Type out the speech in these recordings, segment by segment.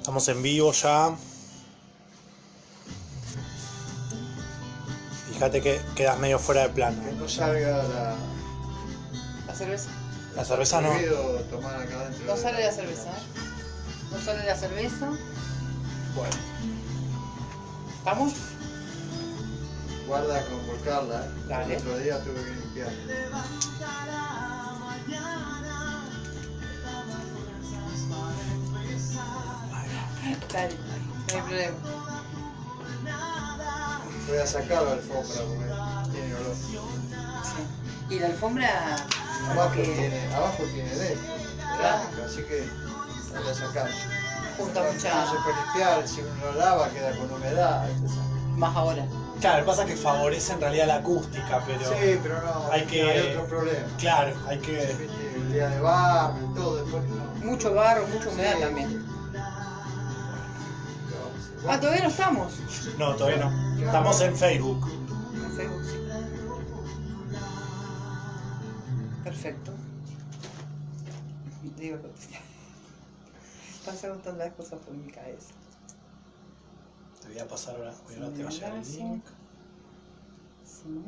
Estamos en vivo ya. Fíjate que quedas medio fuera de plano. Que no salga La cerveza. La cerveza no. prohibido tomar acá adentro. No sale la cerveza, No sale la cerveza. Bueno, ¿Estamos? Guarda con volcarla, Dale. El otro día tuve que limpiar. Dale, no hay problema. Voy a sacar la alfombra porque tiene olor. Sí. Y la alfombra. Abajo que tiene dentro, cerámica, así que la voy a sacar. junta No mucha. se puede limpiar, si uno lo lava queda con humedad. Más ahora. claro, pasa que favorece en realidad la acústica, pero Sí, pero no, hay que- hay otro problema. claro, hay que. El día de barro y todo, después no. Mucho barro, mucha humedad Sí. también. Bueno, Ah, todavía no estamos. No, todavía no. Estamos en Facebook. En Facebook, sí. Perfecto. Digo, pasaron tantas cosas por mi cabeza. Te voy a pasar ahora. Ahora te va a llegar el link. Sí.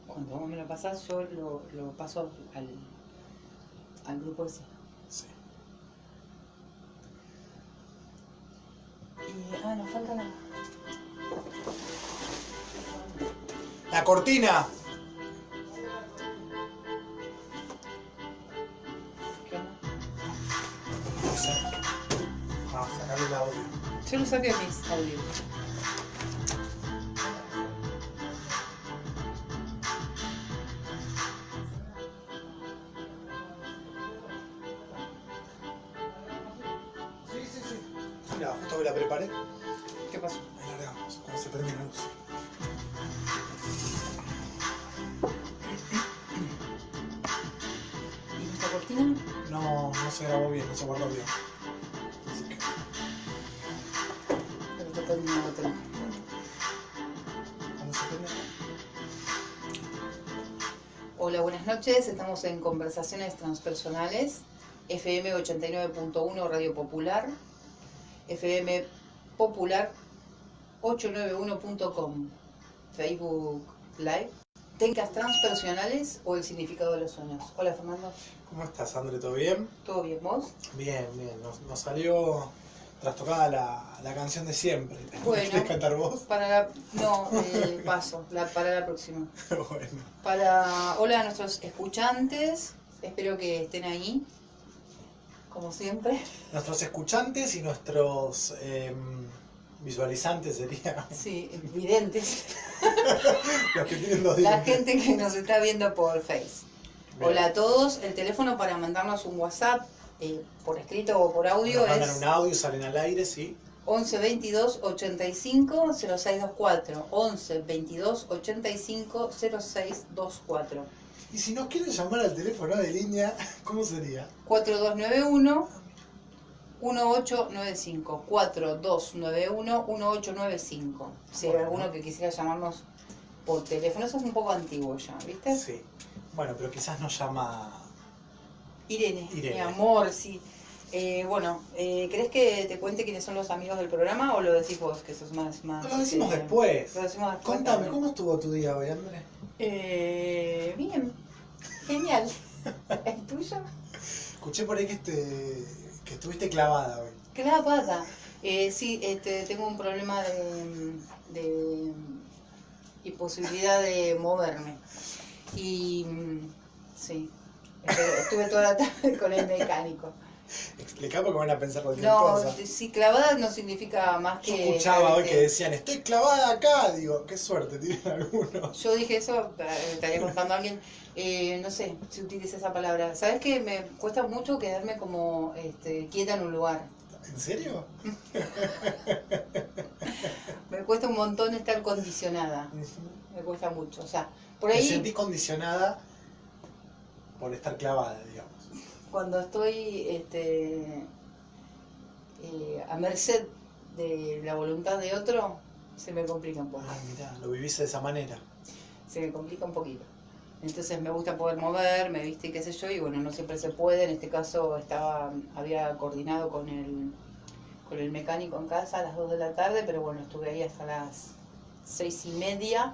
Cuando vos me lo pasás, yo lo paso al grupo ese. Sí. Y, nos falta la... ¡La cortina! ¿Qué onda? No sé. Sacarle el audio. Yo lo saqué de mis audios. Sí. Mira, justo que la preparé. ¿Qué pasó? Ahí largamos, cuando se prende la luz. ¿Y nuestra cortina? No se grabó bien, no se guardó bien. Así que. Pero está terminado otra. Cuando se prende. Hola, buenas noches. Estamos en Conversaciones Transpersonales, FM 89.1 Radio Popular, FM Popular 891.com, Facebook Live, técnicas transpersonales o el significado de los sueños. Hola, Fernando. ¿Cómo estás, André? ¿Todo bien? ¿Todo bien, vos? Bien. Nos salió trastocada la canción de siempre. Bueno. ¿Querés cantar vos? Paso, para la próxima. Bueno. Hola a nuestros escuchantes, espero que estén ahí, como siempre. Nuestros escuchantes y nuestros visualizantes sería. Sí, videntes. Los que tienen dos La dientes. gente que nos está viendo por Face. Bien. Hola a todos, el teléfono para mandarnos un WhatsApp, por escrito o por audio Nos mandan es un audio, salen al aire, sí. 11 22 85 0624. 11 22 85 0624. Y si nos quieren llamar al teléfono de línea, ¿cómo sería? 4291 1895. 4291 1895. Si hay Bueno. alguno que quisiera llamarnos por teléfono, eso es un poco antiguo ya, ¿viste? Sí. Bueno, pero quizás nos llama. Irene, Irene. mi amor, sí. ¿Querés que te cuente quiénes son los amigos del programa o lo decís vos, que sos más... Lo decimos después. Lo decimos después. Contame, también. ¿cómo estuvo tu día hoy, André? Bien, genial. ¿El tuyo? Escuché por ahí que estuviste clavada hoy. Clavada. Sí, tengo un problema de imposibilidad de moverme. Y sí, estuve toda la tarde con el mecánico. Explica porque van a pensar cualquier No, cosa. sí, clavada no significa más Yo que... escuchaba hoy que decían, estoy clavada acá. Digo, qué suerte tienen algunos. Yo dije eso, estaría contando a alguien, no sé si utiliza esa palabra. ¿Sabes qué? Me cuesta mucho quedarme como quieta en un lugar. ¿En serio? Me cuesta un montón estar condicionada. Me cuesta mucho. O sea, por Te ahí, sentís condicionada por estar clavada, digamos. cuando estoy a merced de la voluntad de otro, se me complica un poco. Ah, mirá, lo vivís de esa manera. Se me complica un poquito. Entonces me gusta poder moverme, viste, qué sé yo, y bueno, no siempre se puede. En este caso había coordinado con con el mecánico en casa a las 2 de la tarde, pero bueno, estuve ahí hasta las 6:30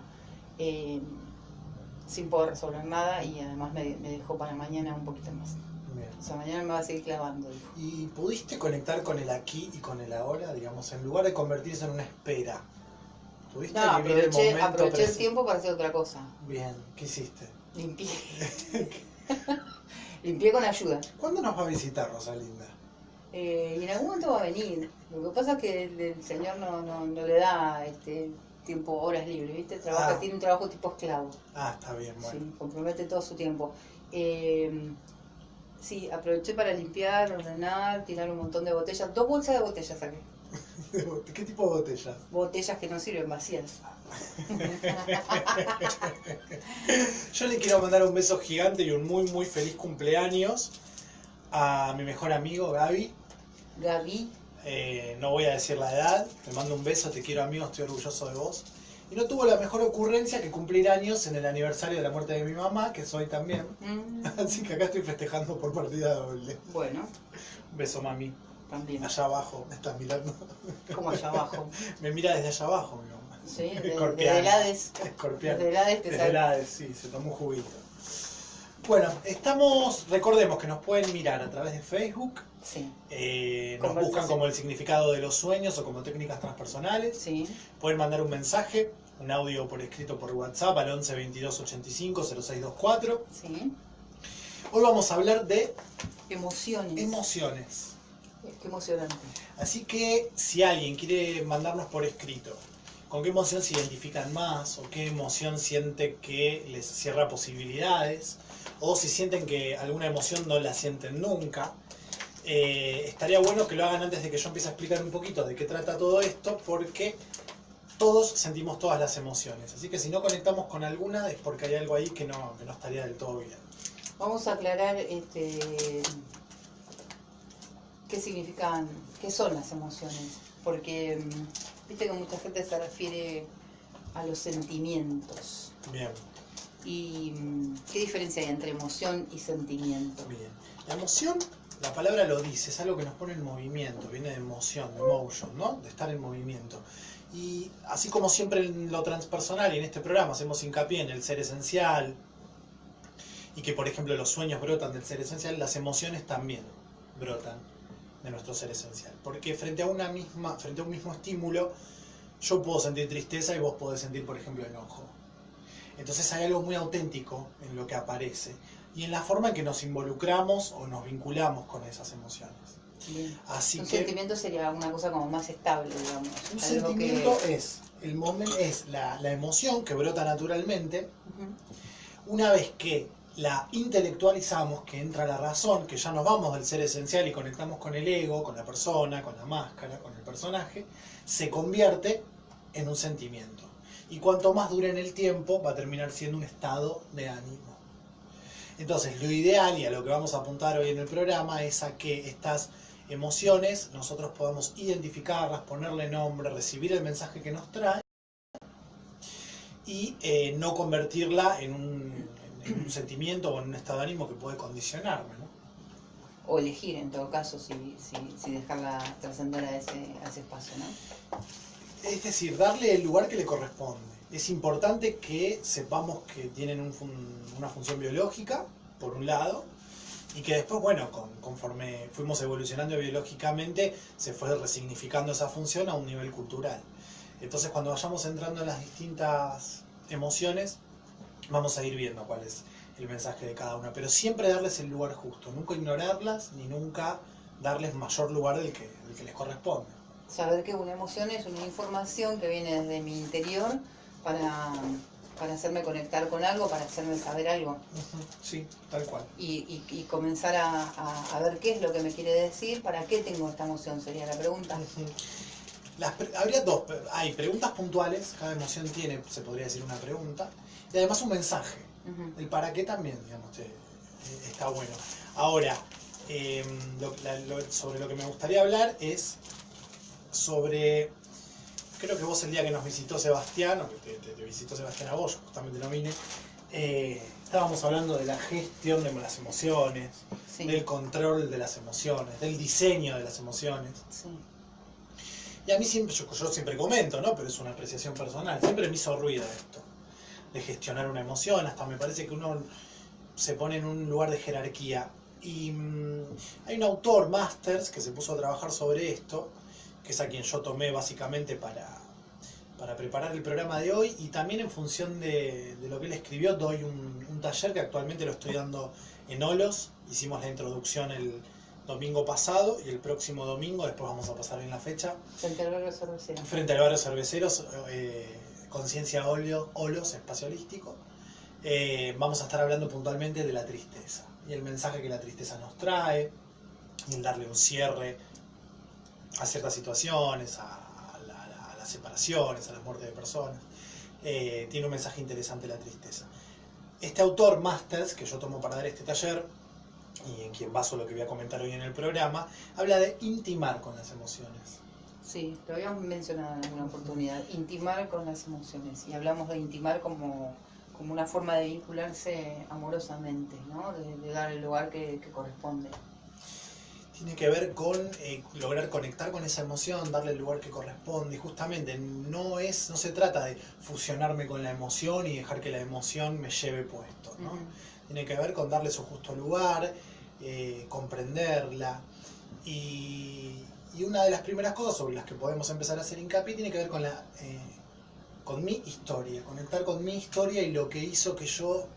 sin poder resolver nada y además me dejó para mañana un poquito más. Bien. O sea, mañana me va a seguir clavando, dijo. ¿Y pudiste conectar con el aquí y con el ahora, digamos, en lugar de convertirse en una espera? ¿Pudiste No, vivir el momento aproveché el presente? tiempo para hacer otra cosa. Bien, ¿qué hiciste? Limpié. Limpié con ayuda. ¿Cuándo nos va a visitar Rosalinda? Y en algún momento va a venir. Lo que pasa es que el señor no le da tiempo, horas libres, ¿viste? Trabaja, tiene un trabajo tipo esclavo. Ah, está bien, bueno. Sí, compromete todo su tiempo. Sí, aproveché para limpiar, ordenar, tirar un montón de botellas. 2 bolsas de botellas saqué. ¿Qué tipo de botellas? Botellas que no sirven, vacías. Yo le quiero mandar un beso gigante y un muy muy feliz cumpleaños a mi mejor amigo Gaby. Gaby. No voy a decir la edad, te mando un beso, te quiero amigo, estoy orgulloso de vos. Y no tuvo la mejor ocurrencia que cumplir años en el aniversario de la muerte de mi mamá, que es hoy también. Así que acá estoy festejando por partida doble. Bueno, Un beso, mami. también. Allá abajo, me estás mirando. Como allá abajo. Me mira desde allá abajo, mi mamá. Sí, Escorpiana. desde el Hades. Escorpiana. Desde el Hades te Desde el Hades, sí, se tomó un juguito. Bueno, recordemos que nos pueden mirar a través de Facebook. Sí. Nos buscan como el significado de los sueños o como técnicas transpersonales. Sí. Pueden mandar un mensaje, un audio por escrito por WhatsApp al 11 22 85 0624. Sí. Hoy vamos a hablar de Emociones. emociones. Qué emocionante. Así que si alguien quiere mandarnos por escrito con qué emoción se identifican más o qué emoción siente que les cierra posibilidades o si sienten que alguna emoción no la sienten nunca, estaría bueno que lo hagan antes de que yo empiece a explicar un poquito de qué trata todo esto, porque todos sentimos todas las emociones. Así que si no conectamos con alguna es porque hay algo ahí que no estaría del todo bien. Vamos a aclarar qué significan, qué son las emociones. Porque viste que mucha gente se refiere a los sentimientos. Bien. ¿Y qué diferencia hay entre emoción y sentimiento? Bien. La emoción, la palabra lo dice, es algo que nos pone en movimiento, viene de emoción, de motion, ¿no? De estar en movimiento. Y así como siempre en lo transpersonal y en este programa hacemos hincapié en el ser esencial y que por ejemplo los sueños brotan del ser esencial, las emociones también brotan de nuestro ser esencial. Porque frente a un mismo estímulo, yo puedo sentir tristeza y vos podés sentir, por ejemplo, enojo. Entonces hay algo muy auténtico en lo que aparece y en la forma en que nos involucramos o nos vinculamos con esas emociones. Bien. Así Un que sentimiento sería una cosa como más estable, digamos. un Algo sentimiento que... es la emoción que brota naturalmente. Ujú. Una vez que la intelectualizamos, que entra la razón, que ya nos vamos del ser esencial y conectamos con el ego, con la persona, con la máscara, con el personaje, se convierte en un sentimiento. Y cuanto más dure en el tiempo, va a terminar siendo un estado de ánimo. Entonces, lo ideal y a lo que vamos a apuntar hoy en el programa es a que estas emociones nosotros podamos identificarlas, ponerle nombre, recibir el mensaje que nos trae y no convertirla en un sentimiento o en un estado de ánimo que puede condicionarme, ¿no? O elegir, en todo caso, si dejarla trascender a ese espacio, ¿no? Es decir, darle el lugar que le corresponde. Es importante que sepamos que tienen una función biológica, por un lado, y que después, bueno, conforme fuimos evolucionando biológicamente, se fue resignificando esa función a un nivel cultural. Entonces, cuando vayamos entrando en las distintas emociones, vamos a ir viendo cuál es el mensaje de cada una, pero siempre darles el lugar justo, nunca ignorarlas, ni nunca darles mayor lugar del que les corresponde. Saber que una emoción es una información que viene desde mi interior para hacerme conectar con algo, para hacerme saber algo. Sí, tal cual. Y comenzar a ver qué es lo que me quiere decir, para qué tengo esta emoción, sería la pregunta. Hay preguntas puntuales, cada emoción tiene, se podría decir, una pregunta, y además un mensaje. El para qué también, digamos, está bueno. Ahora, sobre lo que me gustaría hablar es sobre, creo que vos el día que nos visitó Sebastián, o que te visitó Sebastián a vos, yo justamente no vine, estábamos hablando de la gestión de las emociones, Sí. del control de las emociones, del diseño de las emociones. Sí. Y a mí siempre, yo siempre comento, ¿no? Pero es una apreciación personal, siempre me hizo ruido esto, de gestionar una emoción, hasta me parece que uno se pone en un lugar de jerarquía. Y hay un autor, Masters, que se puso a trabajar sobre esto, que es a quien yo tomé básicamente para preparar el programa de hoy, y también en función de lo que él escribió doy un taller que actualmente lo estoy dando en Olos. Hicimos la introducción el domingo pasado y el próximo domingo, después vamos a pasar bien la fecha, Frente al barrio Cerveceros. frente al barrio Cerveceros, Conciencia Olos, espacio holístico. Vamos a estar hablando puntualmente de la tristeza y el mensaje que la tristeza nos trae, y el darle un cierre a ciertas situaciones, a las separaciones, a las muertes de personas. Tiene un mensaje interesante la tristeza. Este autor, Masters, que yo tomo para dar este taller, y en quien baso lo que voy a comentar hoy en el programa, habla de intimar con las emociones. Sí, lo habíamos mencionado en alguna oportunidad, intimar con las emociones. Y hablamos de intimar como una forma de vincularse amorosamente, ¿no? De dar el lugar que corresponde. Tiene que ver con lograr conectar con esa emoción, darle el lugar que corresponde. Y justamente no se trata de fusionarme con la emoción y dejar que la emoción me lleve puesto, ¿no? Tiene que ver con darle su justo lugar, comprenderla. Y una de las primeras cosas sobre las que podemos empezar a hacer hincapié tiene que ver con mi historia, conectar con mi historia y lo que hizo que yo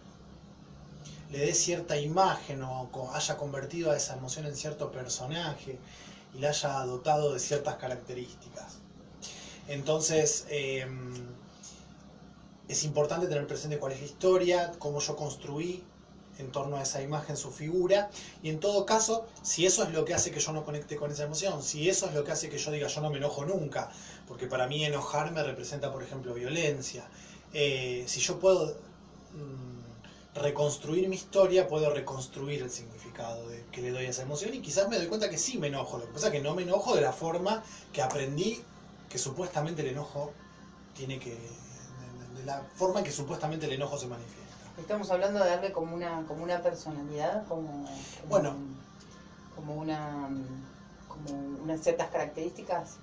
le dé cierta imagen o haya convertido a esa emoción en cierto personaje y la haya dotado de ciertas características. Entonces, es importante tener presente cuál es la historia, cómo yo construí en torno a esa imagen su figura, y en todo caso, si eso es lo que hace que yo no conecte con esa emoción, si eso es lo que hace que yo diga yo no me enojo nunca, porque para mí enojarme representa, por ejemplo, violencia, si yo puedo reconstruir mi historia, puedo reconstruir el significado que le doy a esa emoción, y quizás me doy cuenta que sí me enojo. Lo que pasa es que no me enojo de la forma que aprendí que supuestamente el enojo tiene que... de la forma en que supuestamente el enojo se manifiesta. Estamos hablando de darle como una personalidad, como unas ciertas características.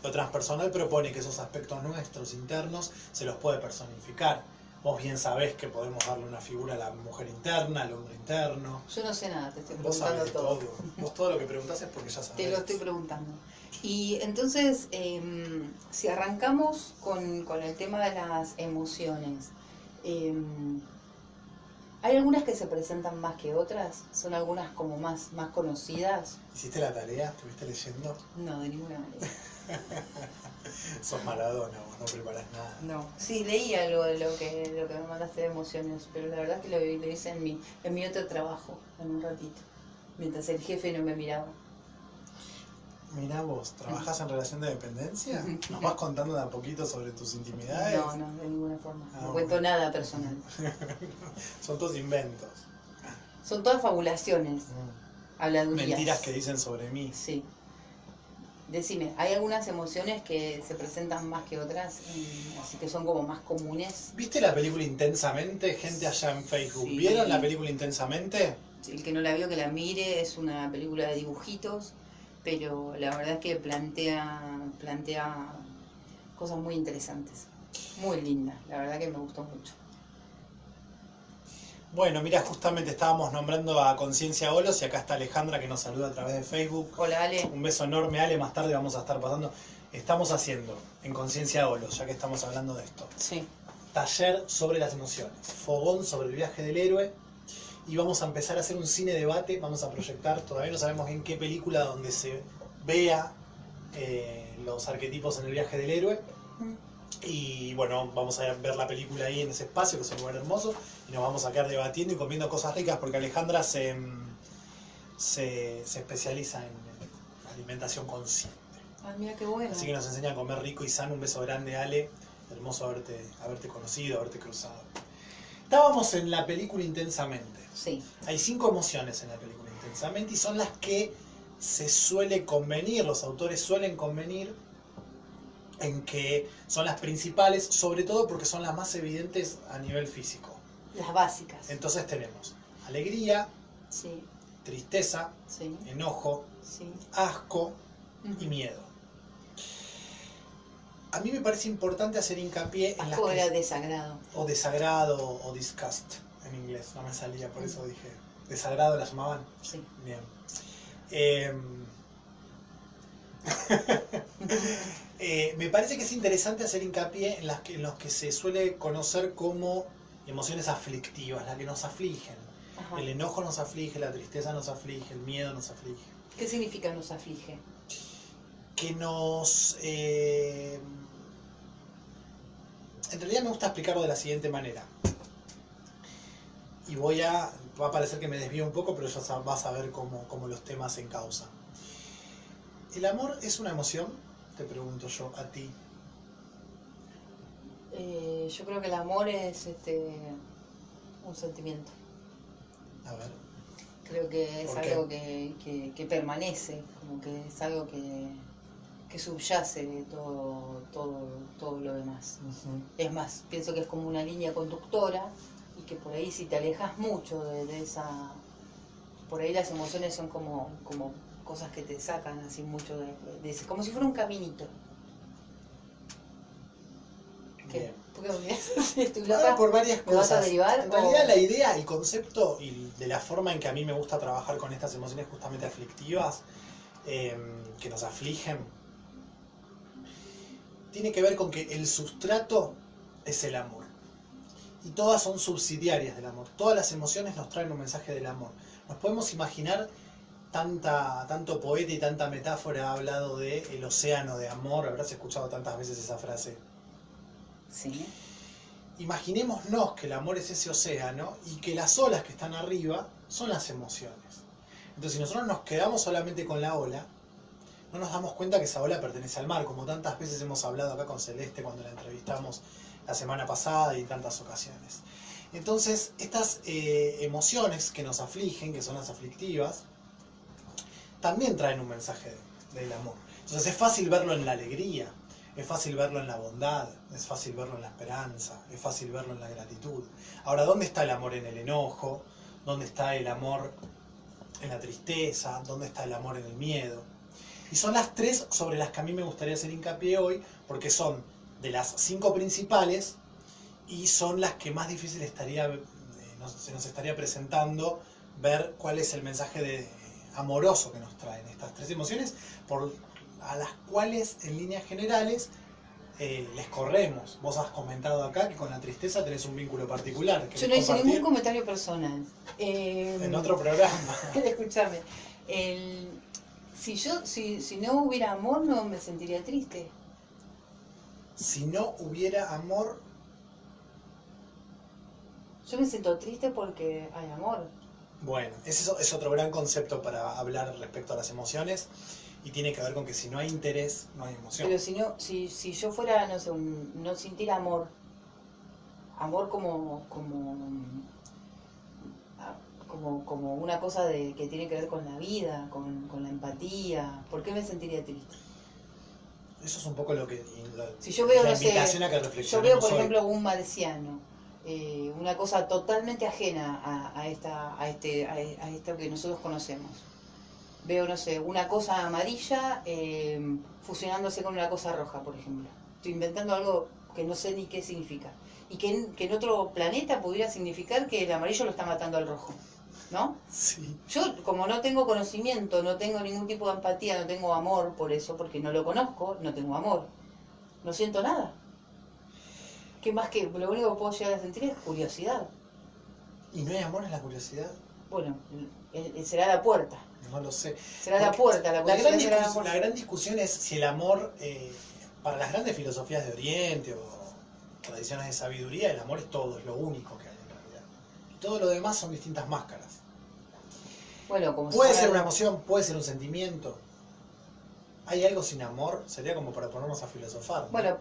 Lo transpersonal propone que esos aspectos nuestros internos se los puede personificar. Vos bien sabés que podemos darle una figura a la mujer interna, al hombre interno. Yo no sé nada, te estoy Vos preguntando sabés todo. Vos todo lo que preguntás es porque ya sabés. Te lo estoy preguntando. Y entonces, si arrancamos con el tema de las emociones, ¿hay algunas que se presentan más que otras? ¿Son algunas como más conocidas? ¿Hiciste la tarea? ¿Estuviste leyendo? No, de ninguna manera. Sos Maradona, vos no preparás nada. No, sí, leí algo de lo que me mandaste de emociones, pero la verdad es que lo hice en mi otro trabajo, en un ratito, mientras el jefe no me miraba. Mirá vos, ¿trabajás en relación de dependencia? ¿Nos vas contando de a poquito sobre tus intimidades? No, de ninguna forma. No bueno. cuento nada personal. Son todos inventos. Son todas fabulaciones, habladurías. Mentiras que dicen sobre mí. Sí. Decime, ¿hay algunas emociones que se presentan más que otras? Así que son como más comunes. ¿Viste la película Intensamente? Gente allá en Facebook. Sí. ¿Vieron la película Intensamente? El que no la vio que la mire, es una película de dibujitos, pero la verdad es que plantea cosas muy interesantes, muy lindas, la verdad que me gustó mucho. Bueno, mira, justamente estábamos nombrando a Conciencia Olos y acá está Alejandra que nos saluda a través de Facebook. Hola Ale. Un beso enorme, Ale, más tarde vamos a estar pasando. Estamos haciendo en Conciencia Olos, ya que estamos hablando de esto, Sí. taller sobre las emociones, fogón sobre el viaje del héroe, y vamos a empezar a hacer un cine debate, vamos a proyectar, todavía no sabemos en qué película donde se vea los arquetipos en el viaje del héroe. Y bueno, vamos a ver la película ahí en ese espacio, que es un lugar hermoso, y nos vamos a quedar debatiendo y comiendo cosas ricas, porque Alejandra se especializa en alimentación consciente. Ah, mira qué bueno. Así que nos enseña a comer rico y sano. Un beso grande, Ale. Hermoso haberte conocido, haberte cruzado. Estábamos en la película Intensamente. Sí. Hay 5 emociones en la película Intensamente y son las que se suele convenir, los autores suelen convenir en que son las principales, sobre todo porque son las más evidentes a nivel físico. Las básicas. Entonces tenemos alegría, Sí, tristeza, sí, enojo, sí. asco y miedo. a mí me parece importante hacer hincapié en las Asco era que, desagrado. o desagrado o disgust en inglés, no me salía, por eso dije. ¿Desagrado la llamaban? Sí. Bien. Me parece que es interesante hacer hincapié en los que se suele conocer como emociones aflictivas, las que nos afligen. Ajá. El enojo nos aflige, la tristeza nos aflige, el miedo nos aflige. ¿Qué significa nos aflige? Que nos... en realidad me gusta explicarlo de la siguiente manera. Y va a parecer que me desvío un poco, pero ya vas a ver cómo los temas se encausan. ¿El amor es una emoción? Te pregunto yo a ti. Yo creo que el amor es un sentimiento. A ver. Creo que es ¿Por qué? algo que permanece, como que es algo que subyace todo lo demás. Es más, pienso que es como una línea conductora y que por ahí si te alejas mucho de esa... Por ahí las emociones son como cosas que te sacan así mucho de ese... Como si fuera un caminito. ¿Qué? Bien. ¿Por qué me miras así? ¿Estoy Ahora, loca? por varias ¿Me vas a cosas. derivar? En realidad la idea, el concepto y de la forma en que a mí me gusta trabajar con estas emociones justamente aflictivas, que nos afligen, tiene que ver con que el sustrato es el amor. Y todas son subsidiarias del amor. Todas las emociones nos traen un mensaje del amor. Nos podemos imaginar tanto poeta y tanta metáfora ha hablado de el océano de amor. Habrás escuchado tantas veces esa frase. Sí. Imaginémonos que el amor es ese océano y que las olas que están arriba son las emociones. Entonces, si nosotros nos quedamos solamente con la ola, no nos damos cuenta que esa ola pertenece al mar, como tantas veces hemos hablado acá con Celeste cuando la entrevistamos la semana pasada y en tantas ocasiones. Entonces, estas emociones que nos afligen, que son las aflictivas, también traen un mensaje del amor. Entonces, es fácil verlo en la alegría, es fácil verlo en la bondad, es fácil verlo en la esperanza, es fácil verlo en la gratitud. Ahora, ¿dónde está el amor en el enojo? ¿Dónde está el amor en la tristeza? ¿Dónde está el amor en el miedo? Y son las tres sobre las que a mí me gustaría hacer hincapié hoy, porque son de las 5 principales y son las que más difícil se nos estaría presentando ver cuál es el mensaje amoroso que nos traen estas tres emociones, a las cuales en líneas generales les corremos. Vos has comentado acá que con la tristeza tenés un vínculo particular. Yo no hice ningún comentario personal. En otro programa. Escúchame. Si no hubiera amor, no me sentiría triste. Si no hubiera amor... Yo me siento triste porque hay amor. Bueno, ese es otro gran concepto para hablar respecto a las emociones y tiene que ver con que si no hay interés, no hay emoción. Pero si yo fuera, no sé, no sintiera amor como una cosa que tiene que ver con la vida, con la empatía, ¿por qué me sentiría triste? Eso es un poco lo que Si yo veo, la no sé, invitación a que yo reflexionemos veo, por hoy. ejemplo, un marciano, una cosa totalmente ajena a esto que nosotros conocemos. Veo, no sé, una cosa amarilla fusionándose con una cosa roja, por ejemplo. Estoy inventando algo que no sé ni qué significa. Y que en otro planeta pudiera significar que el amarillo lo está matando al rojo, ¿no? Sí. Yo, como no tengo conocimiento, no tengo ningún tipo de empatía, no tengo amor por eso, porque no lo conozco, no tengo amor. No siento nada. ¿Qué más que lo único que puedo llegar a sentir es curiosidad? ¿Y no hay amor en la curiosidad? Bueno, será la puerta. No lo sé. Será la puerta, la curiosidad será la puerta. La gran discusión es si el amor, para las grandes filosofías de Oriente o tradiciones de sabiduría, el amor es todo, es lo único que hay en realidad. Y todo lo demás son distintas máscaras. Bueno, como Puede ser una emoción, puede ser un sentimiento. ¿Hay algo sin amor? Sería como para ponernos a filosofar, ¿no? Bueno,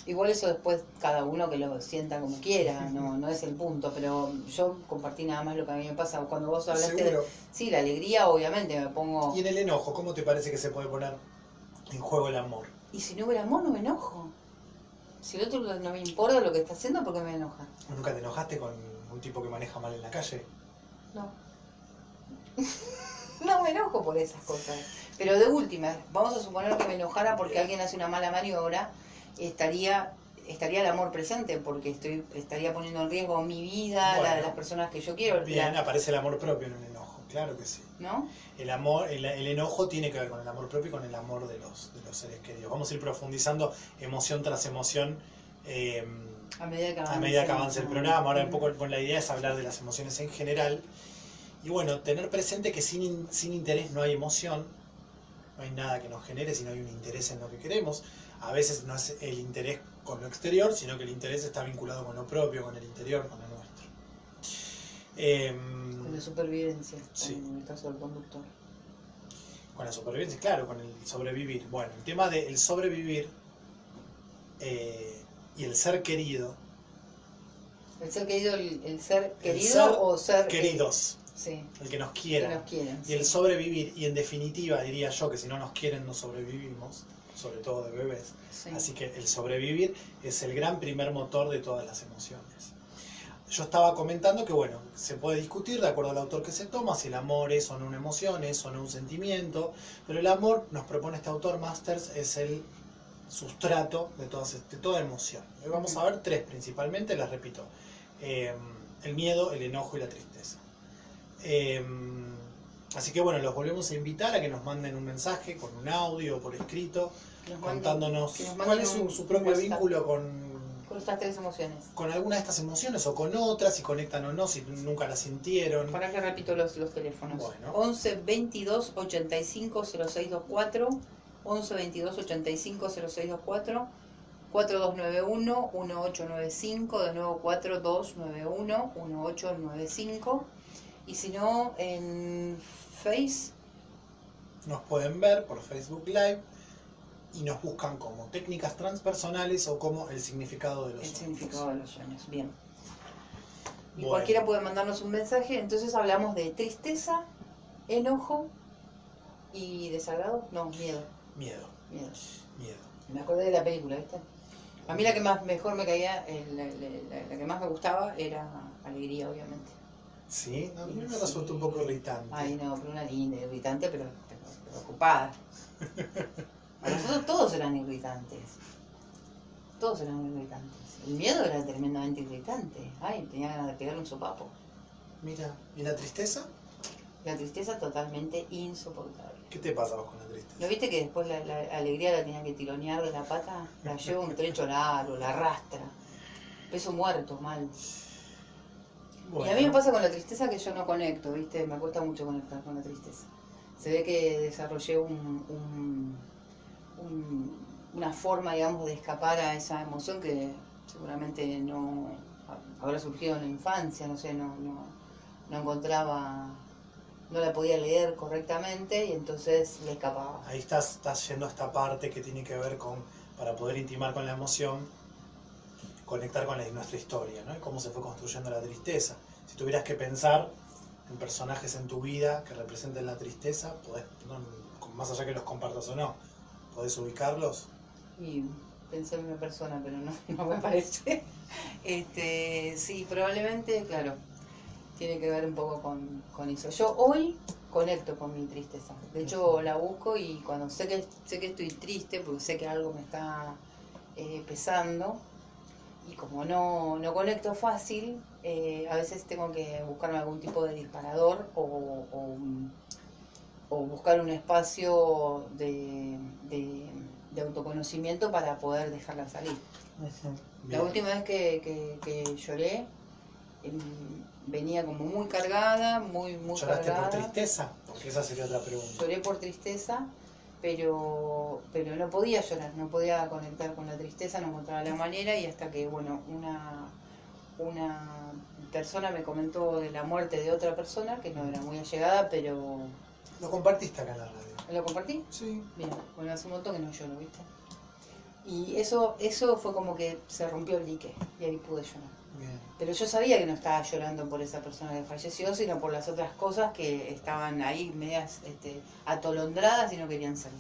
igual eso después cada uno que lo sienta como quiera, no es el punto, pero yo compartí nada más lo que a mí me pasa. Cuando vos hablaste Seguro. Sí, la alegría obviamente me pongo... Y en el enojo, ¿cómo te parece que se puede poner en juego el amor? Y si no hubiera amor no me enojo. Si el otro no me importa lo que está haciendo, ¿por qué me enoja? ¿Nunca te enojaste con un tipo que maneja mal en la calle? No. No me enojo por esas cosas. Pero de última, vamos a suponer que me enojara porque alguien hace una mala maniobra estaría el amor presente, porque estaría poniendo en riesgo mi vida, la de las personas que yo quiero. Bien, aparece el amor propio en un enojo, claro que sí. ¿No? El amor, el enojo tiene que ver con el amor propio y con el amor de los seres queridos. Vamos a ir profundizando emoción tras emoción a medida que avance el programa. Ahora un poco con la idea es hablar de las emociones en general. Y bueno, tener presente que sin interés no hay emoción, no hay nada que nos genere si no hay un interés en lo que queremos. A veces no es el interés con lo exterior, sino que el interés está vinculado con lo propio, con el interior, con lo nuestro. Con la supervivencia, sí. En el caso del conductor. Con la supervivencia, claro, con el sobrevivir. Bueno, el tema del sobrevivir y el ser querido. ¿El ser querido, el ser querido o ser queridos? Sí. El que nos quiera. Que nos quieren, y el sobrevivir, y en definitiva diría yo que si no nos quieren no sobrevivimos, sobre todo de bebés. Sí. Así que el sobrevivir es el gran primer motor de todas las emociones. Yo estaba comentando que, bueno, se puede discutir de acuerdo al autor que se toma, si el amor es o no una emoción, es o no un sentimiento, pero el amor, nos propone este autor Masters, es el sustrato de toda emoción. Hoy vamos a ver tres principalmente, las repito. El miedo, el enojo y la tristeza. Así que bueno, los volvemos a invitar a que nos manden un mensaje con un audio o por escrito, contándonos cuál es su propio vínculo con estas tres emociones. Con alguna de estas emociones o con otras, si conectan o no, si nunca las sintieron. Para que repito los teléfonos. Bueno. 11 22 85 0624, 11 22 85 0624, 4291 1895, de nuevo 4291 1895. Y si no, en Face nos pueden ver por Facebook Live y nos buscan como técnicas transpersonales o como el significado de los sueños. El significado de los sueños, bien. Y bueno, cualquiera puede mandarnos un mensaje. Entonces hablamos de tristeza, enojo y desagrado. No, miedo. Miedo. Me acordé de la película, ¿viste? A mí la que mejor me caía, la que más me gustaba era alegría, obviamente. Sí, no, a mí me resultó un poco irritante. Ay, no, pero una linda, irritante, pero preocupada. Para nosotros todos eran irritantes. Todos eran irritantes. El miedo era tremendamente irritante. Ay, tenía ganas de pegarle un sopapo. Mira, ¿y la tristeza? La tristeza totalmente insoportable. ¿Qué te pasa vos con la tristeza? ¿No viste que después la alegría la tenía que tironear de la pata? La lleva un trecho largo, la arrastra. Peso muerto, mal. Bueno. Y a mí me pasa con la tristeza que yo no conecto, ¿viste? Me cuesta mucho conectar con la tristeza. Se ve que desarrollé una forma, digamos, de escapar a esa emoción que seguramente no habrá surgido en la infancia, no sé, no encontraba, no la podía leer correctamente y entonces le escapaba. Ahí estás yendo a esta parte que tiene que ver con, para poder intimar con la emoción, conectar con nuestra historia, ¿no? Y cómo se fue construyendo la tristeza. Si tuvieras que pensar en personajes en tu vida que representen la tristeza, podés, más allá que los compartas o no, ¿podés ubicarlos? Y pensé en una persona, pero no me parece. Sí, probablemente, claro, tiene que ver un poco con eso. Yo hoy conecto con mi tristeza. De hecho, la busco y cuando sé que estoy triste, porque sé que algo me está pesando, y como no conecto fácil, a veces tengo que buscarme algún tipo de disparador o buscar un espacio de autoconocimiento para poder dejarla salir. La última vez que lloré, venía como muy cargada, muy ¿Lloraste cargada. por tristeza? Porque esa sería otra pregunta. Lloré por tristeza, pero no podía llorar, no podía conectar con la tristeza, no encontraba la manera, y hasta que, bueno, una persona me comentó de la muerte de otra persona, que no era muy allegada, pero... ¿Lo compartiste acá en la radio? ¿Lo compartí? Sí. Bien, bueno, hace un montón que no lloro, ¿viste? Y eso fue como que se rompió el dique, y ahí pude llorar. Bien. Pero yo sabía que no estaba llorando por esa persona que falleció, sino por las otras cosas que estaban ahí medias atolondradas y no querían salir.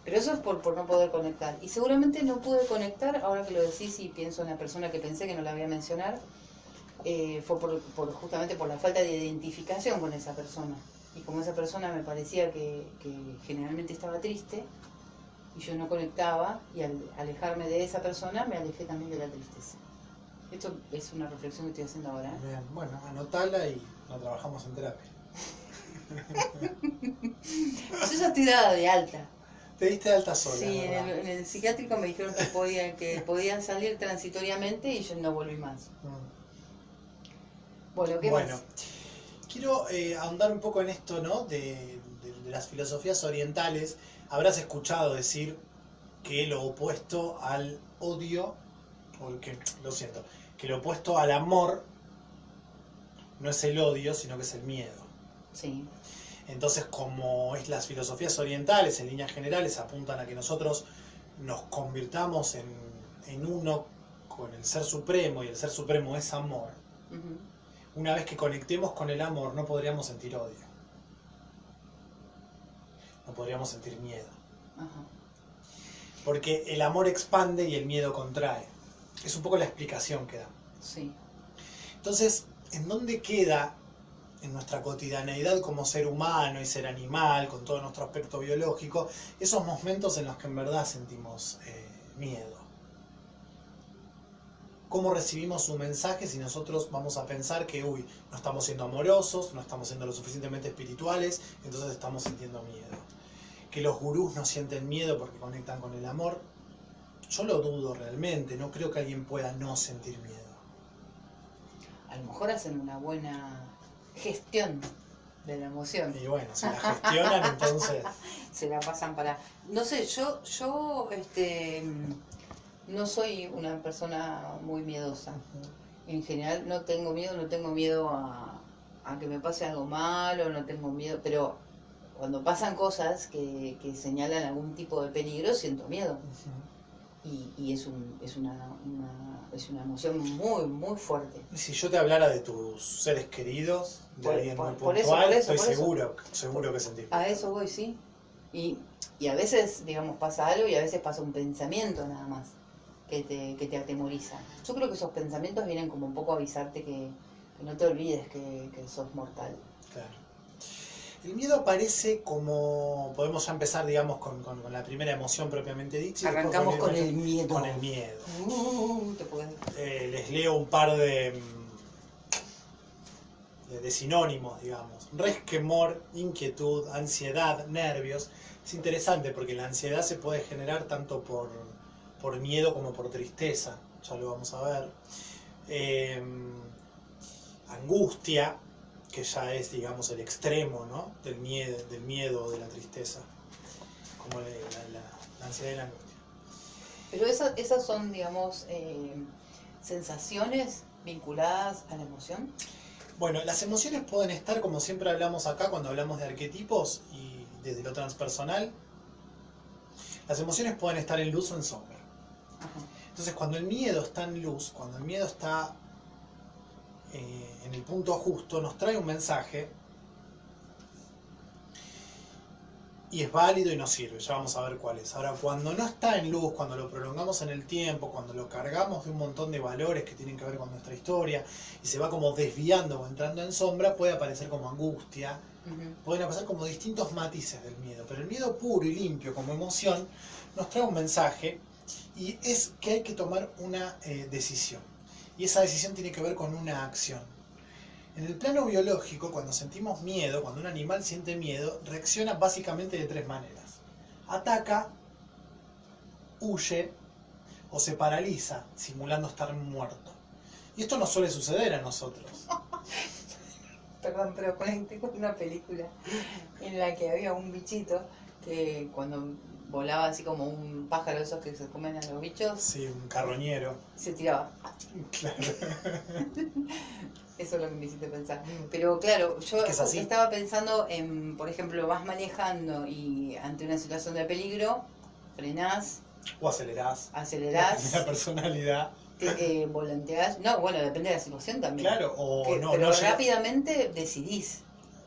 Pero eso es por no poder conectar. Y seguramente no pude conectar, ahora que lo decís y pienso en la persona que pensé que no la voy a mencionar, fue justamente por la falta de identificación con esa persona. Y como esa persona me parecía que generalmente estaba triste, y yo no conectaba, y al alejarme de esa persona me alejé también de la tristeza. Esto es una reflexión que estoy haciendo ahora. Bien, bueno, anotala y la trabajamos en terapia. Yo ya estoy dada de alta. Te diste de alta sola. Sí, ¿verdad? en el psiquiátrico me dijeron que podían salir transitoriamente y yo no volví más. Bueno, ¿qué Bueno, más? quiero ahondar un poco en esto, ¿no? De las filosofías orientales. Habrás escuchado decir que lo opuesto al odio, que lo opuesto al amor no es el odio, sino que es el miedo. Sí. Entonces, como es las filosofías orientales, en líneas generales, apuntan a que nosotros nos convirtamos en uno con el Ser Supremo, y el Ser Supremo es amor. Uh-huh. Una vez que conectemos con el amor, no podríamos sentir odio. No podríamos sentir miedo. Ajá. Porque el amor expande y el miedo contrae. Es un poco la explicación que da. Sí. Entonces, ¿en dónde queda en nuestra cotidianeidad como ser humano y ser animal, con todo nuestro aspecto biológico, esos momentos en los que en verdad sentimos miedo? ¿Cómo recibimos su mensaje si nosotros vamos a pensar que, no estamos siendo amorosos, no estamos siendo lo suficientemente espirituales, entonces estamos sintiendo miedo? Que los gurús no sienten miedo porque conectan con el amor. Yo lo dudo realmente, no creo que alguien pueda no sentir miedo. A lo mejor hacen una buena gestión de la emoción. Y bueno, si la gestionan, entonces... Se la pasan para... No sé, yo no soy una persona muy miedosa. En general no tengo miedo a que me pase algo malo, no tengo miedo, pero cuando pasan cosas que señalan algún tipo de peligro, siento miedo. Y es una emoción muy, muy fuerte. Y si yo te hablara de tus seres queridos, de alguien muy puntual, estoy seguro que sentís. A eso voy, sí. Y a veces, digamos, pasa algo y a veces pasa un pensamiento nada más que te atemoriza. Yo creo que esos pensamientos vienen como un poco a avisarte que no te olvides que sos mortal. Claro. El miedo aparece como... Podemos ya empezar, digamos, con la primera emoción propiamente dicha. Arrancamos con el miedo. Con el miedo. ¿Te puedes? Les leo un par de sinónimos, digamos. Resquemor, inquietud, ansiedad, nervios. Es interesante porque la ansiedad se puede generar tanto por miedo como por tristeza. Ya lo vamos a ver. Angustia, que ya es, digamos, el extremo, ¿no? del miedo o de la tristeza, como la ansiedad y la angustia. Pero esas son, digamos, sensaciones vinculadas a la emoción. Bueno, las emociones pueden estar, como siempre hablamos acá cuando hablamos de arquetipos y desde lo transpersonal, las emociones pueden estar en luz o en sombra. Ajá. Entonces, cuando el miedo está en luz, cuando el miedo está en el punto justo, nos trae un mensaje y es válido y nos sirve, ya vamos a ver cuál es. Ahora, cuando no está en luz, cuando lo prolongamos en el tiempo, cuando lo cargamos de un montón de valores que tienen que ver con nuestra historia y se va como desviando o entrando en sombra, puede aparecer como angustia, pueden aparecer como distintos matices del miedo, pero el miedo puro y limpio como emoción nos trae un mensaje y es que hay que tomar una decisión. Y esa decisión tiene que ver con una acción. En el plano biológico, cuando sentimos miedo, cuando un animal siente miedo, reacciona básicamente de tres maneras. Ataca, huye o se paraliza, simulando estar muerto. Y esto no suele suceder a nosotros. Perdón, pero conecté con una película en la que había un bichito que cuando volaba así como un pájaro de esos que se comen a los bichos. Sí, un carroñero. Se tiraba. Claro. Eso es lo que me hiciste pensar. Pero claro, yo estaba pensando en, por ejemplo, vas manejando y ante una situación de peligro, frenás. O acelerás. La personalidad. Volanteás. No, bueno, depende de la situación también. Claro, o no. Pero no rápidamente decidís.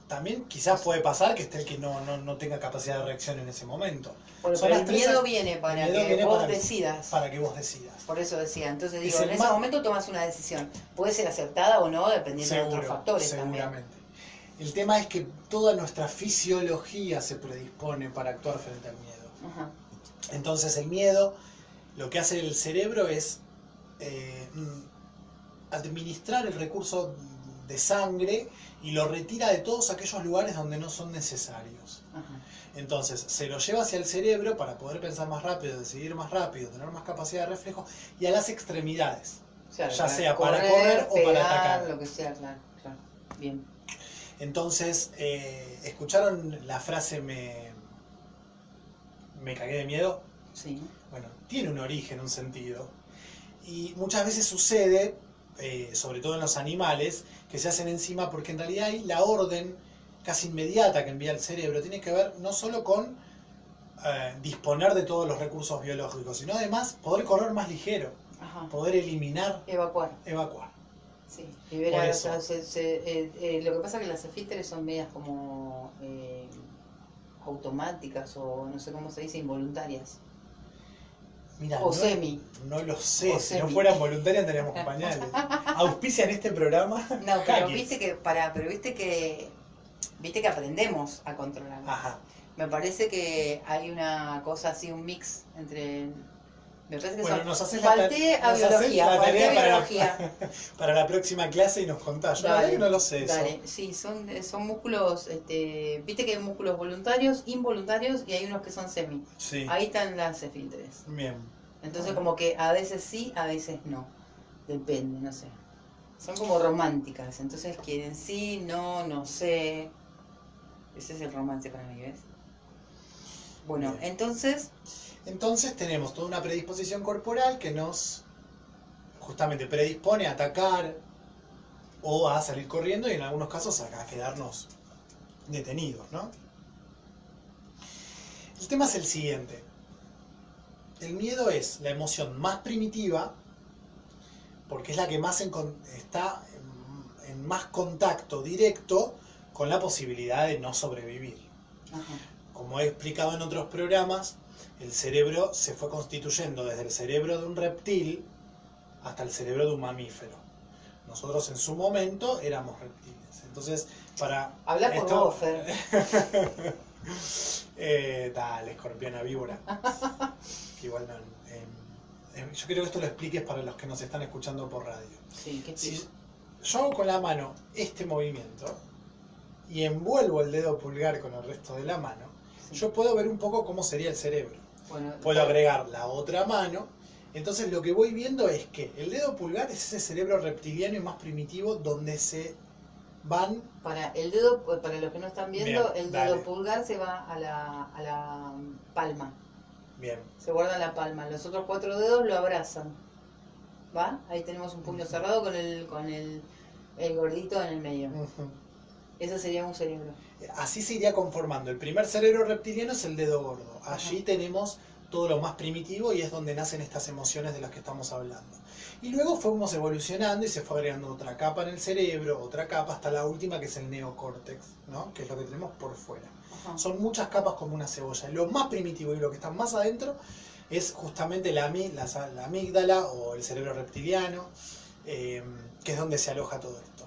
También quizás puede pasar que esté el que no tenga capacidad de reacción en ese momento. Bueno, pero el miedo viene para que vos decidas. Para que vos decidas. Por eso decía. Entonces digo, en ese momento tomas una decisión. Puede ser acertada o no, dependiendo de otros factores seguramente. También. El tema es que toda nuestra fisiología se predispone para actuar frente al miedo. Ajá. Entonces el miedo, lo que hace el cerebro es administrar el recurso de sangre y lo retira de todos aquellos lugares donde no son necesarios. Ajá. Entonces se lo lleva hacia el cerebro para poder pensar más rápido, decidir más rápido, tener más capacidad de reflejo, y a las extremidades, Claro, ya sea para correr o para atacar. Lo que sea, claro. Bien. Entonces, ¿escucharon la frase me cagué de miedo? Sí. Bueno, tiene un origen, un sentido. Y muchas veces sucede, sobre todo en los animales, que se hacen encima porque en realidad ahí la orden casi inmediata que envía el cerebro tiene que ver no solo con disponer de todos los recursos biológicos, sino además poder correr más ligero, Ajá. poder eliminar, Evacuar. Sí, liberar, Por o sea, eso. lo que pasa es que las esfínteres son medias como automáticas o no sé cómo se dice, involuntarias. Mira, O semi. No lo sé, O si no semi. fueran voluntarias andaríamos con pañales. Auspician este programa. No, pero Hackers. viste que aprendemos a controlarlas. Ajá. Me parece que hay una cosa así, un mix entre... Me parece que Bueno, son... nos haces Falté a biología, falté a biología. para la próxima clase y nos contás. Yo la verdad que no lo sé dale. eso. Sí, son músculos, viste que hay músculos voluntarios, involuntarios y hay unos que son semi. Sí. Ahí están las esfínteres. Bien. Entonces como que a veces sí, a veces no. Depende, no sé. Son como románticas, entonces quieren sí, no, no sé. Ese es el romance para mí, ¿ves? Bueno, Bien. entonces, tenemos toda una predisposición corporal que nos justamente predispone a atacar o a salir corriendo y en algunos casos a quedarnos detenidos, ¿no? El tema es el siguiente. El miedo es la emoción más primitiva porque es la que más está en más contacto directo con la posibilidad de no sobrevivir. ajá. Como he explicado en otros programas, el cerebro se fue constituyendo desde el cerebro de un reptil hasta el cerebro de un mamífero. Nosotros en su momento éramos reptiles. Entonces, para... Habla por vos, Fer. Dale, escorpiona víbora. Igual no, yo quiero que esto lo expliques para los que nos están escuchando por radio. Sí, ¿qué Si explico? yo hago con la mano este movimiento y envuelvo el dedo pulgar con el resto de la mano, Sí. yo puedo ver un poco cómo sería el cerebro. Bueno, Puedo agregar la otra mano. Entonces lo que voy viendo es que el dedo pulgar es ese cerebro reptiliano y más primitivo donde se van... para el dedo, para los que no están viendo, Bien, el dedo dale. pulgar se va a la palma. Bien. Se guarda en la palma. Los otros 4 dedos lo abrazan. ¿Va? Ahí tenemos un puño cerrado con el gordito en el medio. Ujú. Eso sería un cerebro. Así se iría conformando. El primer cerebro reptiliano es el dedo gordo. Allí Ajá. tenemos todo lo más primitivo y es donde nacen estas emociones de las que estamos hablando. Y luego fuimos evolucionando y se fue agregando otra capa en el cerebro, otra capa, hasta la última que es el neocórtex, ¿no? Que es lo que tenemos por fuera. Ajá. Son muchas capas como una cebolla. Lo más primitivo y lo que está más adentro es justamente la amígdala o el cerebro reptiliano, que es donde se aloja todo esto.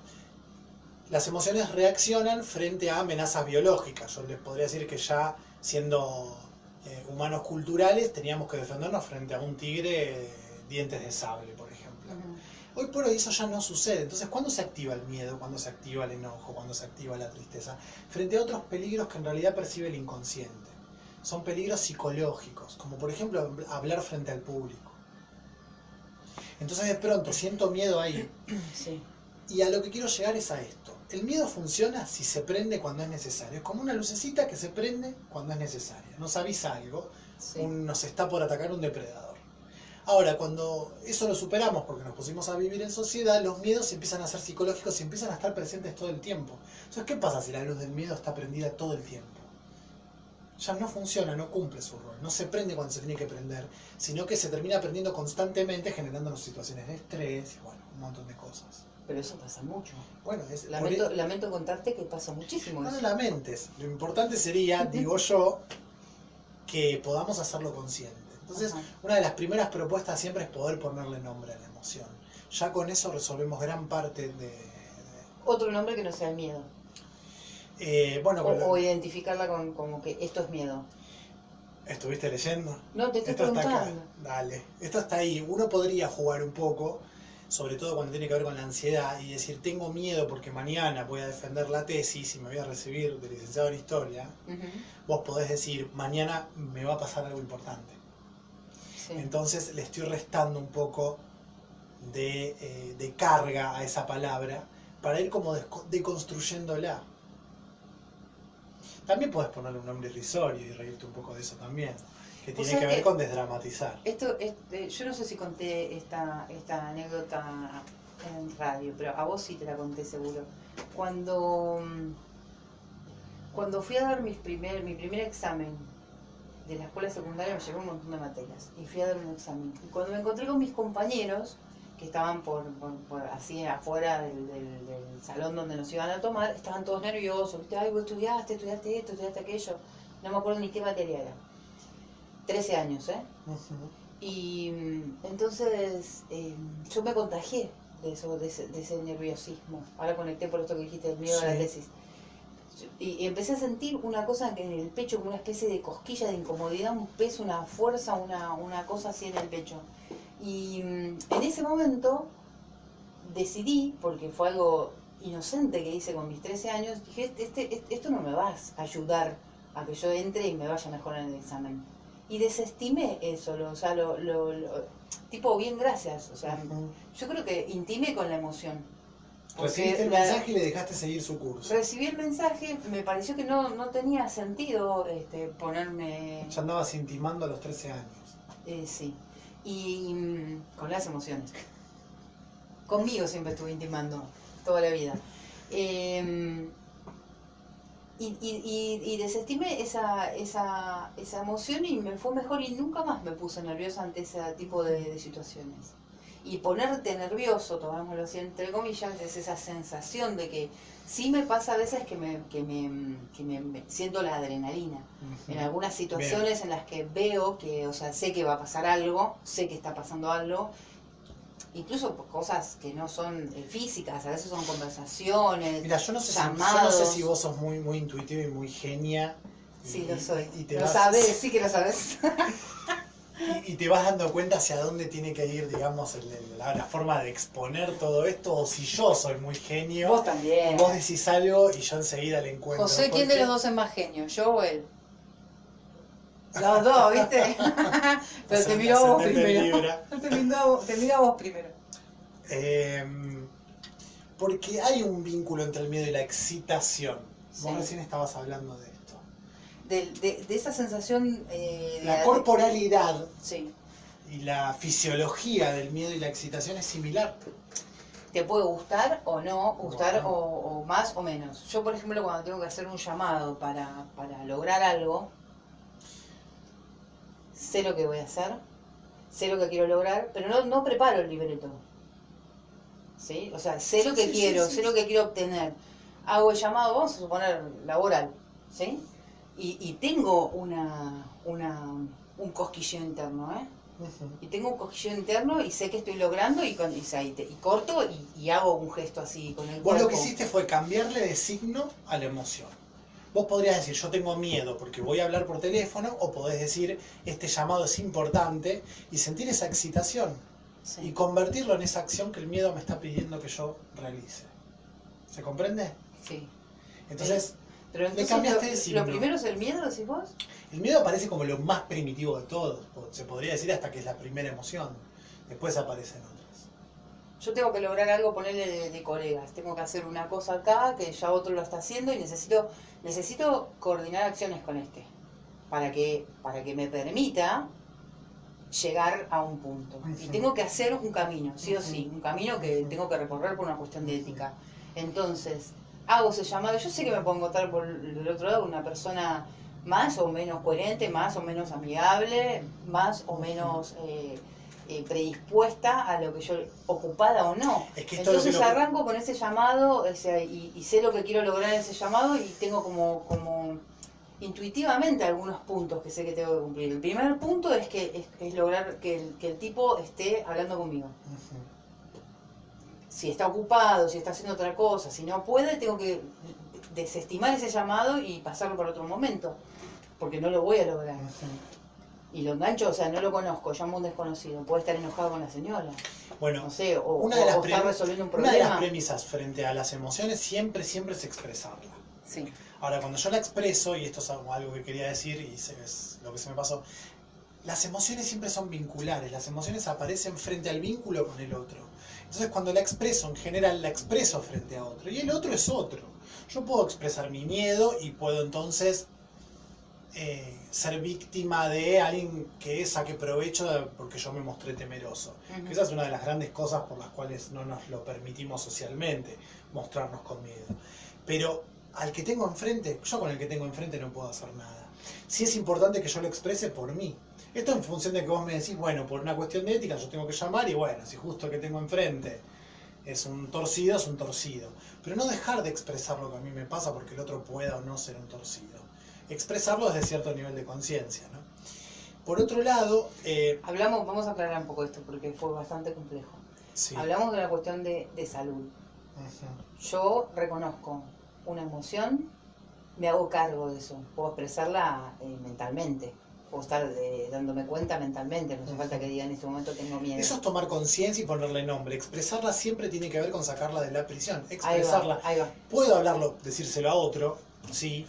Las emociones reaccionan frente a amenazas biológicas. Yo les podría decir que ya siendo humanos culturales teníamos que defendernos frente a un tigre dientes de sable, por ejemplo. Ujú. Hoy por hoy eso ya no sucede. Entonces, ¿cuándo se activa el miedo? ¿Cuándo se activa el enojo? ¿Cuándo se activa la tristeza? Frente a otros peligros que en realidad percibe el inconsciente. Son peligros psicológicos, como por ejemplo hablar frente al público. Entonces de pronto siento miedo ahí. Sí. Y a lo que quiero llegar es a esto. El miedo funciona si se prende cuando es necesario. Es como una lucecita que se prende cuando es necesaria. Nos avisa algo. Sí. Nos está por atacar un depredador. Ahora, cuando eso lo superamos porque nos pusimos a vivir en sociedad, los miedos empiezan a ser psicológicos y empiezan a estar presentes todo el tiempo. Entonces, ¿qué pasa si la luz del miedo está prendida todo el tiempo? Ya no funciona, no cumple su rol. No se prende cuando se tiene que prender, sino que se termina prendiendo constantemente, generándonos situaciones de estrés y bueno, un montón de cosas. Pero eso pasa mucho. Bueno, es Lamento contarte que pasa muchísimo no eso. lo lamentes. Lo importante sería, digo yo, que podamos hacerlo consciente. Entonces, Ajá. una de las primeras propuestas siempre es poder ponerle nombre a la emoción. Ya con eso resolvemos gran parte Otro nombre que no sea el miedo. bueno, con O identificarla como que esto es miedo. ¿Estuviste leyendo? No, te estoy Esto está acá. preguntando. Dale. Esto está ahí. Uno podría jugar un poco, sobre todo cuando tiene que ver con la ansiedad, y decir, tengo miedo porque mañana voy a defender la tesis y me voy a recibir de licenciado en Historia. Ujú. Vos podés decir, mañana me va a pasar algo importante. Sí. Entonces le estoy restando un poco de carga a esa palabra para ir como deconstruyéndola. También podés ponerle un nombre irrisorio y reírte un poco de eso también, que tiene que ver con desdramatizar. Yo no sé si conté esta anécdota en radio, pero a vos sí te la conté seguro. Cuando fui a dar mi primer examen de la escuela secundaria, me llevé un montón de materias y fui a dar un examen. Y cuando me encontré con mis compañeros, que estaban por así afuera del salón donde nos iban a tomar, estaban todos nerviosos, ¿viste? Ay, vos estudiaste esto, estudiaste aquello. No me acuerdo ni qué materia era. 13 años, ¿eh? Ujú. Y entonces yo me contagié de eso, de ese nerviosismo. Ahora conecté por esto que dijiste, el miedo a la Sí. tesis. Y empecé a sentir una cosa en el pecho, como una especie de cosquilla, de incomodidad, un peso, una fuerza, una cosa así en el pecho. Y en ese momento decidí, porque fue algo inocente que hice con mis 13 años, dije, esto no me va a ayudar a que yo entre y me vaya mejor en el examen. Y desestimé eso, tipo, bien, gracias. O sea, Ujú. yo creo que intimé con la emoción. Recibiste el mensaje y le dejaste seguir su curso. Recibí el mensaje, me pareció que no tenía sentido ponerme... Ya andabas intimando a los 13 años. Sí. Y con las emociones. Conmigo siempre estuve intimando, toda la vida. Y desestimé esa emoción y me fue mejor y nunca más me puse nerviosa ante ese tipo de situaciones. Y ponerte nervioso, tomámoslo así entre comillas, es esa sensación de que sí me pasa a veces que me siento la adrenalina. Ujú. En algunas situaciones en las que veo que, o sea, sé que va a pasar algo, sé que está pasando algo, incluso por cosas que no son físicas, a veces son conversaciones, Mira, yo no sé llamados. si vos sos muy, muy intuitivo y muy genia. Sí, lo soy. Y te Lo vas, sabes, sí que lo sabes. y te vas dando cuenta hacia dónde tiene que ir, digamos, la forma de exponer todo esto, o si yo soy muy genio. Vos también. Y vos decís algo y yo enseguida le encuentro. José, ¿quién de porque- los dos es más genio? ¿Yo o él? Los dos, ¿viste? Pero te miro a vos ascendente en primero. Libra. Te miro a vos primero. Porque hay un vínculo entre el miedo y la excitación. Vos Sí. recién estabas hablando de esto. De esa sensación... La corporalidad Sí. y la fisiología del miedo y la excitación es similar. Te puede gustar o no, gustar Bueno. o más o menos. Yo, por ejemplo, cuando tengo que hacer un llamado para lograr algo, sé lo que voy a hacer, sé lo que quiero lograr, pero no preparo el libreto. ¿Sí? O sea, sé lo que Sí, quiero, sí, sé lo que quiero obtener. Hago el llamado, vamos a suponer, laboral, ¿sí? Y tengo un cosquilleo interno, ¿eh? Ujú. Y tengo un cosquilleo interno y sé que estoy logrando y corto y hago un gesto así con el Vos cuerpo. lo que hiciste fue cambiarle de signo a la emoción. Vos podrías decir, yo tengo miedo porque voy a hablar por teléfono, o podés decir, este llamado es importante, y sentir esa excitación. Sí. Y convertirlo en esa acción que el miedo me está pidiendo que yo realice. ¿Se comprende? Sí. Entonces, Pero le entonces cambiaste de signo. lo primero es el miedo, decís vos. El miedo aparece como lo más primitivo de todos. Se podría decir hasta que es la primera emoción. Después aparecen otras. Yo tengo que lograr algo, ponerle de colegas. Tengo que hacer una cosa acá que ya otro lo está haciendo y necesito coordinar acciones con este. Para que me permita llegar a un punto. Y Ujú. tengo que hacer un camino, sí o Ujú. sí. Un camino que tengo que recorrer por una cuestión de ética. Entonces, hago ese llamado. Yo sé que me puedo encontrar por el otro lado una persona más o menos coherente, más o menos amigable, más o menos predispuesta a lo que yo, ocupada o no. Es que esto es Entonces lo que- arranco con ese llamado, o sea, y sé lo que quiero lograr en ese llamado y tengo como intuitivamente algunos puntos que sé que tengo que cumplir. El primer punto es lograr que el tipo esté hablando conmigo. Ujú. Si está ocupado, si está haciendo otra cosa, si no puede, tengo que desestimar ese llamado y pasarlo para otro momento. porque no lo voy a lograr. Ujú. Y lo engancho, o sea, no lo conozco, llamo a un desconocido, puede estar enojado con la señora, Bueno, no sé, o una de las está resolviendo un una de las problema. premisas frente a las emociones siempre es expresarla. Sí, Ahora, cuando yo la expreso, y esto es algo que quería decir y es lo que se me pasó, las emociones siempre son vinculares, las emociones aparecen frente al vínculo con el otro. Entonces, cuando la expreso, en general la expreso frente a otro, y el otro es otro. Yo puedo expresar mi miedo y puedo entonces ser víctima de alguien que saque provecho porque yo me mostré temeroso. Ujú. Esa es una de las grandes cosas por las cuales no nos lo permitimos socialmente, mostrarnos con miedo. Pero al que tengo enfrente, yo con el que tengo enfrente no puedo hacer nada. Sí es importante que yo lo exprese por mí. Esto en función de que vos me decís, bueno, por una cuestión de ética yo tengo que llamar y bueno, si justo el que tengo enfrente es un torcido, es un torcido. Pero no dejar de expresar lo que a mí me pasa porque el otro pueda o no ser un torcido. Expresarlo desde cierto nivel de conciencia, ¿no? Por otro lado, vamos a aclarar un poco esto porque fue bastante complejo. sí. Hablamos de la cuestión de salud. Ujú. Yo reconozco una emoción, me hago cargo de eso, puedo expresarla mentalmente, puedo estar dándome cuenta mentalmente, no hace falta que diga en este momento tengo miedo. Eso es tomar conciencia y ponerle nombre. Expresarla siempre tiene que ver con sacarla de la prisión. Expresarla. Ahí va. Puedo hablarlo, decírselo a otro, sí.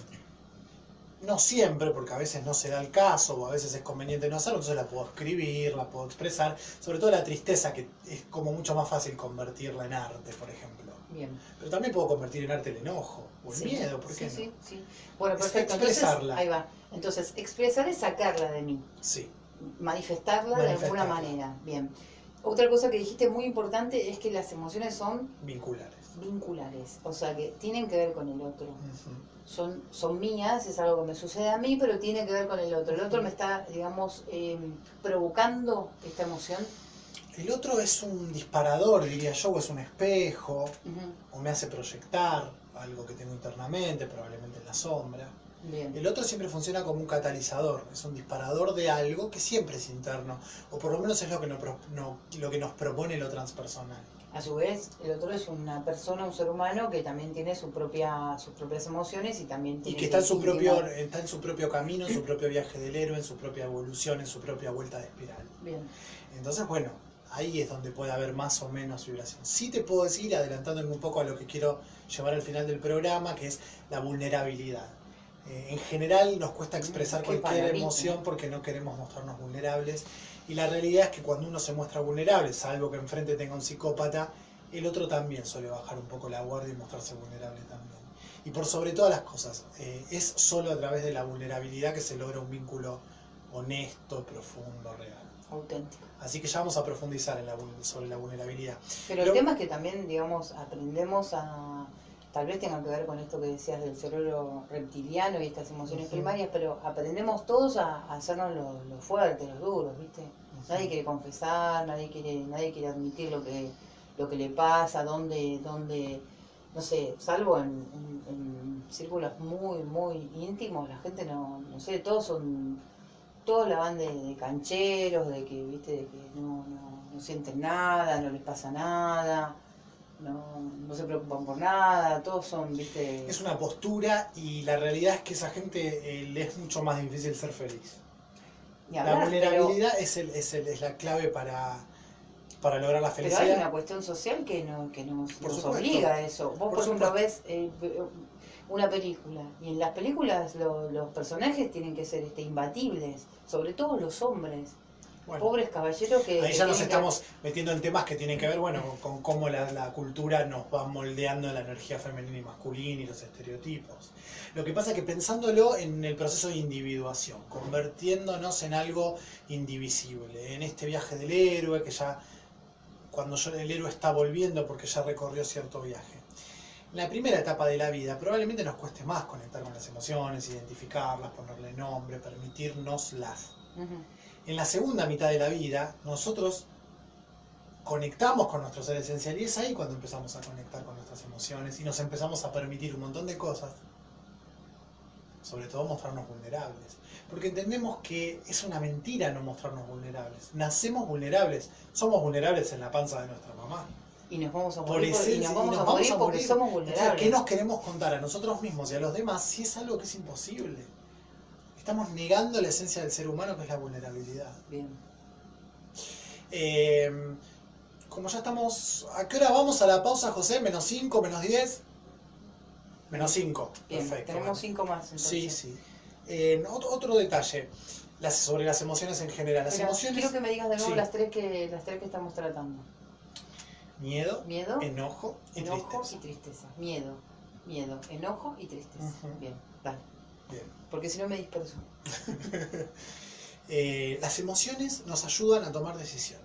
No siempre, porque a veces no se da el caso, o a veces es conveniente no hacerlo, entonces la puedo escribir, la puedo expresar. Sobre todo la tristeza, que es como mucho más fácil convertirla en arte, por ejemplo. Bien. Pero también puedo convertir en arte el enojo, o el Sí, miedo, ¿por qué sí, no? sí. Bueno, Es perfecto. expresarla. Entonces, ahí va. Entonces, expresar es sacarla de mí, Sí. manifestarla de alguna Manifestarla. manera. Bien. Otra cosa que dijiste muy importante es que las emociones son Vinculares. vinculares, o sea que tienen que ver con el otro. Ujú. Son mías, es algo que me sucede a mí, pero tiene que ver con el otro. El otro me está, digamos, provocando esta emoción. El otro es un disparador, diría yo, o es un espejo, Ujú. o me hace proyectar algo que tengo internamente, probablemente en la sombra. Bien. El otro siempre funciona como un catalizador, es un disparador de algo que siempre es interno, o por lo menos es lo que nos propone lo transpersonal. A su vez, el otro es una persona, un ser humano que también tiene sus propias emociones y también Y tiene que está en su intimar. propio camino, en su propio viaje del héroe, en su propia evolución, en su propia vuelta de espiral. Bien. Entonces, bueno, ahí es donde puede haber más o menos vibración. Sí te puedo decir, adelantándome un poco a lo que quiero llevar al final del programa, que es la vulnerabilidad. En general nos cuesta expresar Qué cualquier palabrita. emoción porque no queremos mostrarnos vulnerables. Y la realidad es que cuando uno se muestra vulnerable, salvo que enfrente tenga un psicópata, el otro también suele bajar un poco la guardia y mostrarse vulnerable también. Y por sobre todas las cosas, es solo a través de la vulnerabilidad que se logra un vínculo honesto, profundo, real. Auténtico. Así que ya vamos a profundizar sobre la vulnerabilidad. Pero el tema es que también, digamos, aprendemos a... Tal vez tenga que ver con esto que decías del cerebro reptiliano y estas emociones Ujú. primarias, pero aprendemos todos a hacernos los fuertes, los duros, ¿viste? Nadie quiere confesar, nadie quiere admitir lo que le pasa, dónde, no sé, salvo en círculos muy íntimos, la gente no sé, todos la van de cancheros, de que, ¿viste? De que no sienten nada, no les pasa nada. No se preocupan por nada, todos son, ¿viste? Es una postura y la realidad es que a esa gente le es mucho más difícil ser feliz. Ni hablar, La vulnerabilidad es la clave para lograr la pero felicidad. hay una cuestión social que nos supuesto. obliga a eso. Vos, por ejemplo, supuesto. ves una película y en las películas los personajes tienen que ser imbatibles, sobre todo los hombres. Bueno, Pobres caballeros que... ahí ya nos tienen estamos metiendo en temas que tienen que ver, bueno, con cómo la cultura nos va moldeando la energía femenina y masculina y los estereotipos. Lo que pasa es que pensándolo en el proceso de individuación, convirtiéndonos en algo indivisible, en este viaje del héroe, que ya cuando el héroe está volviendo porque ya recorrió cierto viaje. En la primera etapa de la vida probablemente nos cueste más conectar con las emociones, identificarlas, ponerle nombre, permitirnoslas. Ujú. En la segunda mitad de la vida, nosotros conectamos con nuestro ser esencial y es ahí cuando empezamos a conectar con nuestras emociones y nos empezamos a permitir un montón de cosas, sobre todo mostrarnos vulnerables. Porque entendemos que es una mentira no mostrarnos vulnerables. Nacemos vulnerables, somos vulnerables en la panza de nuestra mamá. Y nos vamos a Por morir, esencia, y nos vamos a morir porque somos Entonces, vulnerables. ¿qué nos queremos contar a nosotros mismos y a los demás si es algo que es imposible? Estamos negando la esencia del ser humano, que es la vulnerabilidad. Bien. Como ya estamos... ¿A qué hora vamos a la pausa, José? ¿Menos 5, menos 10? Menos 5. Bien, Perfecto. tenemos 5 más entonces. Sí, sí. Otro detalle sobre las emociones en general. Las Pero emociones... quiero que me digas de nuevo Sí. las tres que estamos tratando. Miedo, Miedo, enojo y enojo tristeza. y tristeza. Miedo, enojo y tristeza. Ujú. Bien, dale. Bien. Porque si no me disperso. Las emociones nos ayudan a tomar decisiones.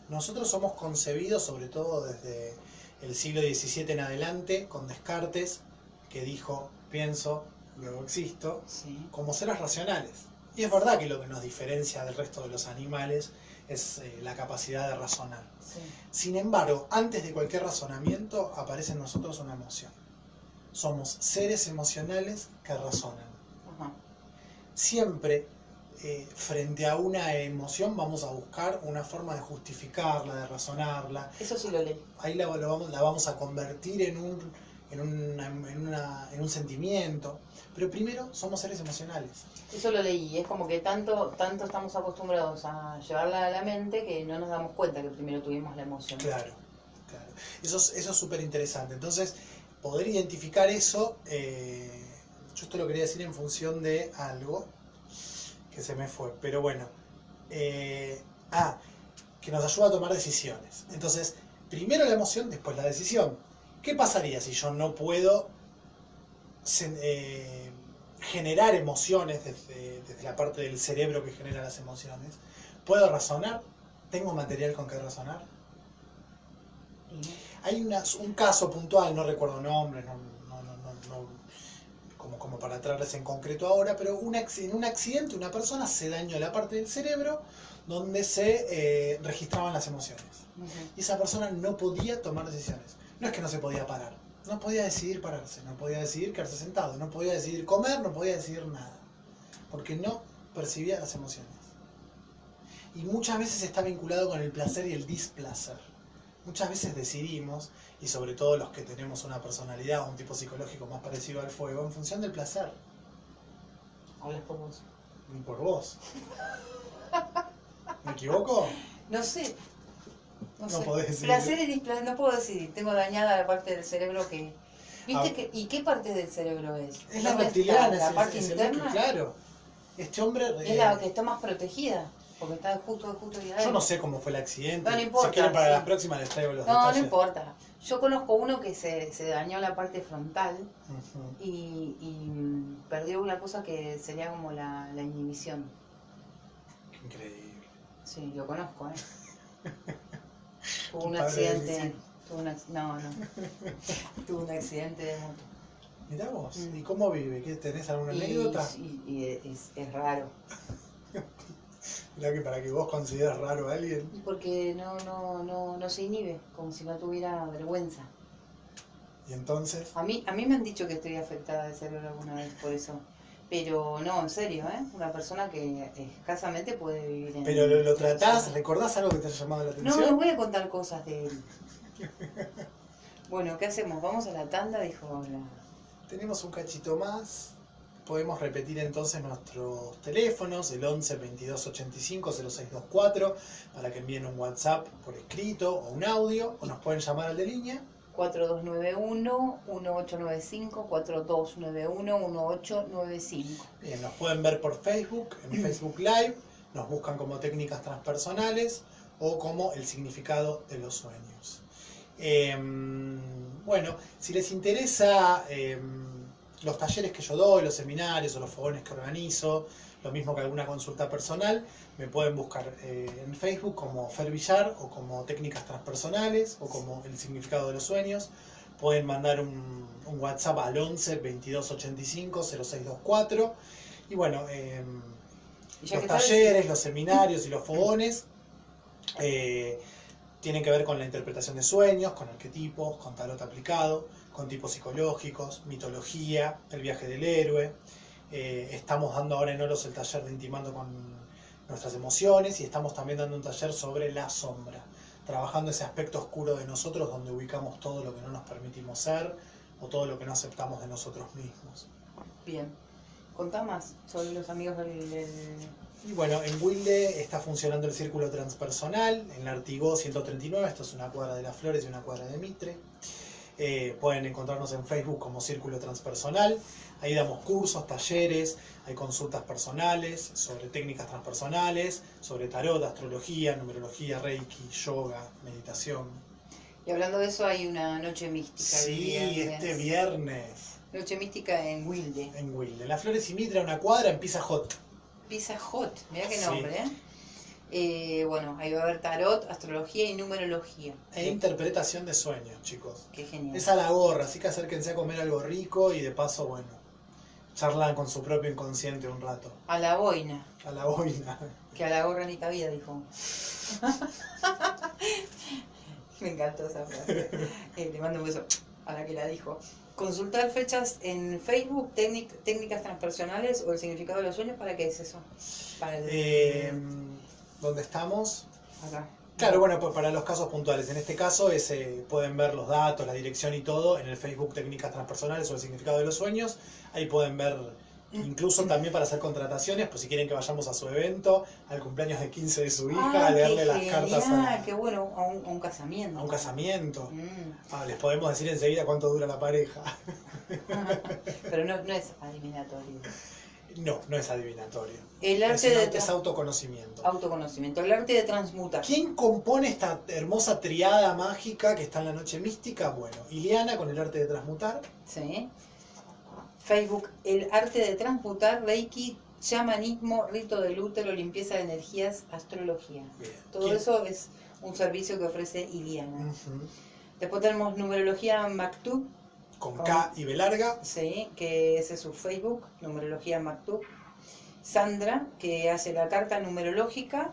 Nosotros somos concebidos, sobre todo desde el siglo XVII en adelante, con Descartes, que dijo, pienso, luego existo, Sí. como seres racionales. Y es verdad que lo que nos diferencia del resto de los animales es la capacidad de razonar. Sí. Sin embargo, antes de cualquier razonamiento aparece en nosotros una emoción. Somos seres emocionales que razonan. Ajá. Siempre frente a una emoción vamos a buscar una forma de justificarla, de razonarla. Eso sí lo leí. Ahí la vamos a convertir en un sentimiento. Pero primero somos seres emocionales. Eso lo leí. Es como que tanto estamos acostumbrados a llevarla a la mente que no nos damos cuenta que primero tuvimos la emoción. Claro, claro. Eso es súper interesante. Entonces, poder identificar eso, yo esto lo quería decir en función de algo que se me fue, pero bueno. Que nos ayuda a tomar decisiones. Entonces, primero la emoción, después la decisión. ¿Qué pasaría si yo no puedo generar emociones desde la parte del cerebro que genera las emociones? ¿Puedo razonar? ¿Tengo material con que razonar? Hay un caso puntual, no recuerdo nombres, como para traerles en concreto ahora, pero en un accidente una persona se dañó la parte del cerebro donde se registraban las emociones. Y esa persona no podía tomar decisiones. No es que no se podía parar, no podía decidir pararse, no podía decidir quedarse sentado, no podía decidir comer, no podía decidir nada, porque no percibía las emociones. Y muchas veces está vinculado con el placer y el displacer. Muchas veces decidimos, y sobre todo los que tenemos una personalidad o un tipo psicológico más parecido al fuego, en función del placer. Hablas por vos. Y por vos. ¿Me equivoco? No sé. No sé. podés decidir. Placer y displacer, no puedo decidir. Tengo dañada la parte del cerebro que... ¿Viste Ah. que, ¿y qué parte del cerebro es? Es la ¿Dónde reptiliana, está? ¿La parte es el interna? que, claro. Este hombre... Es la que está más protegida, porque está justo ahí adentro. Yo no sé cómo fue el accidente. No importa, Si quieren para sí. las próximas les traigo los No, detalles. no importa. Yo conozco uno que se dañó la parte frontal Ujú. y perdió una cosa que sería como la inhibición. Increíble. Sí, lo conozco, ¿eh? Tuvo Tu un padre accidente. Eliseo. No. Tuvo un accidente de moto. Mirá vos. Mm. ¿Y cómo vive? ¿Qué, ¿Tenés alguna anécdota? Y es raro. Mirá que para que vos consideres raro a alguien. Y porque no se inhibe, como si no tuviera vergüenza. Y entonces... A mí me han dicho que estoy afectada de cerebro alguna vez por eso. Pero no, en serio, ¿eh? Una persona que escasamente puede vivir en... Pero lo tratás, ¿recordás algo que te haya llamado la No, atención? no voy a contar cosas de él. Bueno, ¿qué hacemos? ¿Vamos a la tanda? Dijo la... Tenemos un cachito más. Podemos repetir entonces nuestros teléfonos, el 11 22 85 0624, para que envíen un WhatsApp por escrito o un audio, o nos pueden llamar al de línea. 4291-1895, 4291-1895. Bien, nos pueden ver por Facebook, en Facebook Live, nos buscan como técnicas transpersonales o como el significado de los sueños. Bueno, si les interesa los talleres que yo doy, los seminarios o los fogones que organizo, lo mismo que alguna consulta personal, me pueden buscar en Facebook como Fer Villar o como técnicas transpersonales o como el significado de los sueños. Pueden mandar un WhatsApp al 11 22 85 0624. Y bueno, Y ya los que sabes- talleres, los seminarios y los fogones tienen que ver con la interpretación de sueños, con arquetipos, con tarot aplicado, con tipos psicológicos, mitología, el viaje del héroe. Estamos dando ahora en Oros el taller de Intimando con nuestras emociones y estamos también dando un taller sobre la sombra, trabajando ese aspecto oscuro de nosotros donde ubicamos todo lo que no nos permitimos ser o todo lo que no aceptamos de nosotros mismos. Bien. Contá más sobre los amigos del... Y bueno, en Wilde está funcionando el círculo transpersonal, en la Artigó 139, esto es una cuadra de Las Flores y una cuadra de Mitre. Pueden encontrarnos en Facebook como Círculo Transpersonal. Ahí damos cursos, talleres, hay consultas personales sobre técnicas transpersonales, sobre tarot, astrología, numerología, reiki, yoga, meditación. Y hablando de eso, hay una noche mística. Sí, este viernes. Noche mística en Wilde. En Wilde. Las Flores y Mitre, una cuadra en Pizza Hut. Pizza Hut, mirá qué Sí. nombre, bueno, ahí va a haber tarot, astrología y numerología. E interpretación de sueños, chicos. Qué genial. Es a la gorra, así que acérquense a comer algo rico y de paso, bueno, charlan con su propio inconsciente un rato. A la boina, A la boina. que a la gorra ni cabida, dijo. Me encantó esa frase. Le mando un beso a la que la dijo. Consultar fechas en Facebook, técnicas transpersonales o el significado de los sueños, ¿para qué es eso? Para ¿Dónde estamos? acá. Claro, bueno, pues para los casos puntuales. En este caso pueden ver los datos, la dirección y todo en el Facebook Técnicas Transpersonales o el significado de los sueños. Ahí pueden ver, incluso también para hacer contrataciones, pues si quieren que vayamos a su evento, al cumpleaños de 15 de su hija, a leerle las cartas Qué bueno, a un casamiento. a un casamiento. Mm. Les podemos decir enseguida cuánto dura la pareja. Pero no es adivinatorio. No, no es adivinatorio. El arte Es autoconocimiento. autoconocimiento, el arte de transmutar. ¿Quién compone esta hermosa triada mágica que está en la noche mística? Bueno, Ileana con el arte de transmutar. Sí. Facebook, el arte de transmutar, Reiki, chamanismo, rito del útero, limpieza de energías, astrología. Bien. Todo ¿Quién? eso es un servicio que ofrece Iliana. Ujú. Después tenemos numerología Maktub, Con K y B larga. sí, que ese es su Facebook, numerología Maktub. Sandra, que hace la carta numerológica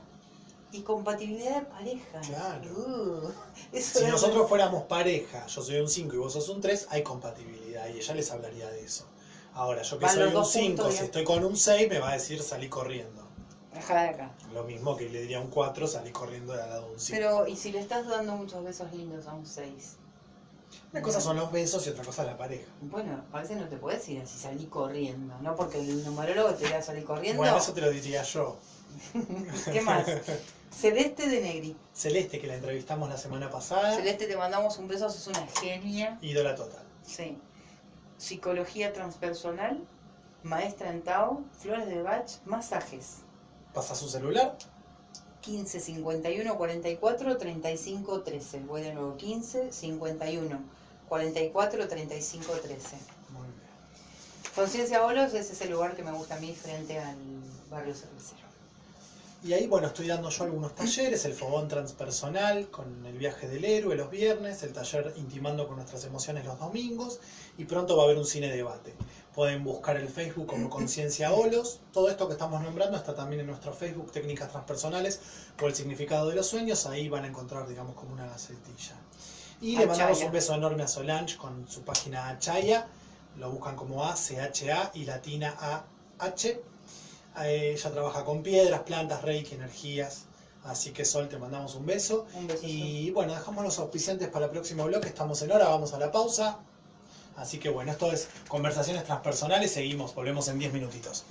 y compatibilidad de pareja. Claro. Eso Si es- nosotros fuéramos pareja, yo soy un 5 y vos sos un 3, hay compatibilidad y ella les hablaría de eso. Ahora, yo que Van soy los un dos 5, puntos, si ya. estoy con un 6, me va a decir salí corriendo. Dejá de acá. Lo mismo que le diría a un 4, salí corriendo de al lado de un 5. Pero, ¿y si le estás dando muchos besos lindos a un 6? Una cosa son los besos y otra cosa es la pareja. Bueno, a veces no te puedes ir así, salí corriendo, ¿no? Porque el numerólogo te diga salir corriendo. Bueno, eso te lo diría yo. ¿Qué más? Celeste de Negri. Celeste, que la entrevistamos la semana pasada. Celeste, te mandamos un beso, sos una genia. Ídola total. Sí. Psicología transpersonal, maestra en Tao, flores de Bach, masajes. Pasa su celular. 15 51 44 35 13. Voy de nuevo. 15 51 44 35 13. Muy bien. Conciencia Olos, ese es el lugar que me gusta a mí frente al barrio cervecero. Y ahí, bueno, estoy dando yo algunos talleres, el fogón transpersonal con el viaje del héroe los viernes, el taller intimando con nuestras emociones los domingos, y pronto va a haber un cine debate. Pueden buscar el Facebook como Conciencia Olos. Todo esto que estamos nombrando está también en nuestro Facebook, Técnicas Transpersonales por el significado de los sueños. Ahí van a encontrar, digamos, como una gacetilla. Y le mandamos Achaya. un beso enorme a Solange con su página Achaya. Lo buscan como A-C-H-A y latina A-H. Ella trabaja con piedras, plantas, reiki, energías. Así que Sol, te mandamos un beso. Un beso. Y bueno, dejamos los auspiciantes para el próximo bloque. Estamos en hora, vamos a la pausa. Así que bueno, esto es Conversaciones Transpersonales. Seguimos, volvemos en 10 minutitos.